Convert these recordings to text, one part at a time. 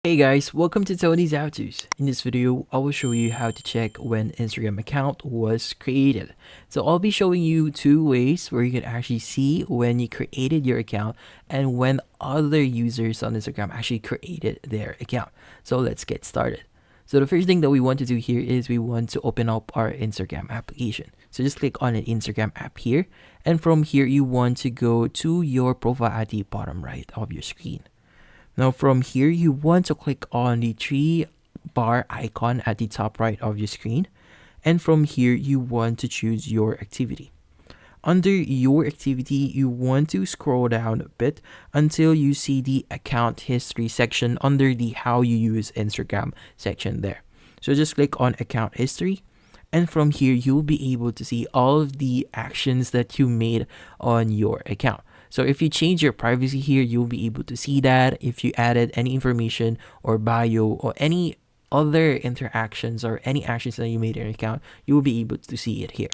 Hey guys, welcome to Tony's How To's. In this video, I will show you how to check when Instagram account was created. So I'll be showing you two ways where you can actually see when you created your account and when other users on Instagram actually created their account. So let's get started. So the first thing that we want to do here is we want to open up our Instagram application. So just click on an Instagram app here, and from here you want to go to your profile at the bottom right of your screen. Now from here, you want to click on the three bar icon at the top right of your screen. And from here, you want to choose your activity. Under your activity, you want to scroll down a bit until you see the account history section under the how you use Instagram section there. So just click on account history. And from here, you'll be able to see all of the actions that you made on your account. So if you change your privacy here, you'll be able to see that. If you added any information or bio or any other interactions or any actions that you made in your account, you will be able to see it here.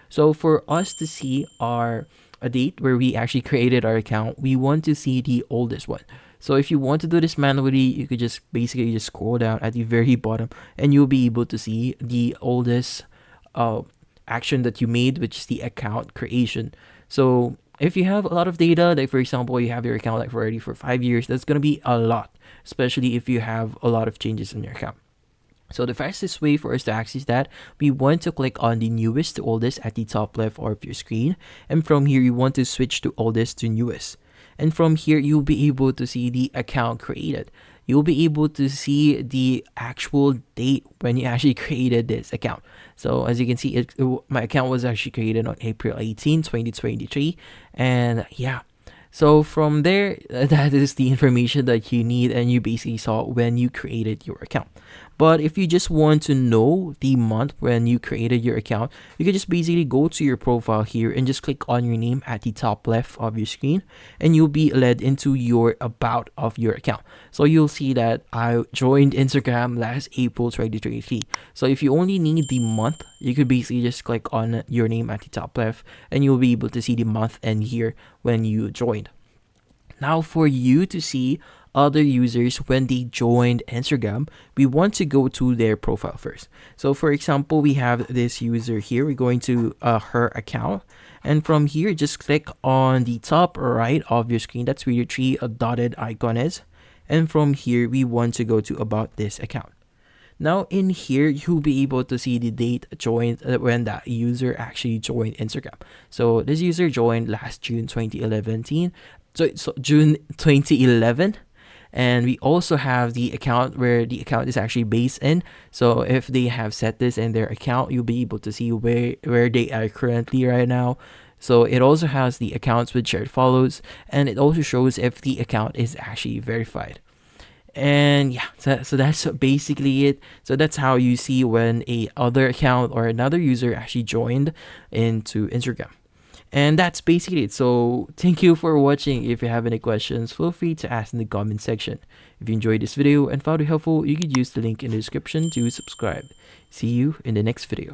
So for us to see a date where we actually created our account, we want to see the oldest one. So if you want to do this manually, you could just basically just scroll down at the very bottom and you'll be able to see the oldest action that you made, which is the account creation. So if you have a lot of data, like for example, you have your account like already for 5 years, that's going to be a lot, especially if you have a lot of changes in your account. So the fastest way for us to access that, we want to click on the newest to oldest at the top left of your screen. And from here, you want to switch to oldest to newest. And from here, you'll be able to see the account created. You'll be able to see the actual date when you actually created this account. So as you can see, my account was actually created on April 18, 2023. And yeah, so from there, that is the information that you need and you basically saw when you created your account. But if you just want to know the month when you created your account, you can just basically go to your profile here and just click on your name at the top left of your screen, and you'll be led into your about of your account. So you'll see that I joined Instagram last April 2023. So if you only need the month, you could basically just click on your name at the top left and you'll be able to see the month and year when you joined. Now for you to see other users when they joined Instagram, we want to go to their profile first. So for example, we have this user here. We're going to her account, and from here just click on the top right of your screen. That's where your three dotted icon is, and from here we want to go to about this account. Now in here, you'll be able to see the date joined when that user actually joined Instagram. So this user joined last June 2011. So June 2011. And we also have the account where the account is actually based in. So if they have set this in their account, you'll be able to see where they are currently right now. So it also has the accounts with shared follows, and it also shows if the account is actually verified. And yeah, so that's basically it. So that's how you see when a other account or another user actually joined into Instagram. And that's basically it. So thank you for watching. If you have any questions, feel free to ask in the comment section. If you enjoyed this video and found it helpful, you could use the link in the description to subscribe. See you in the next video.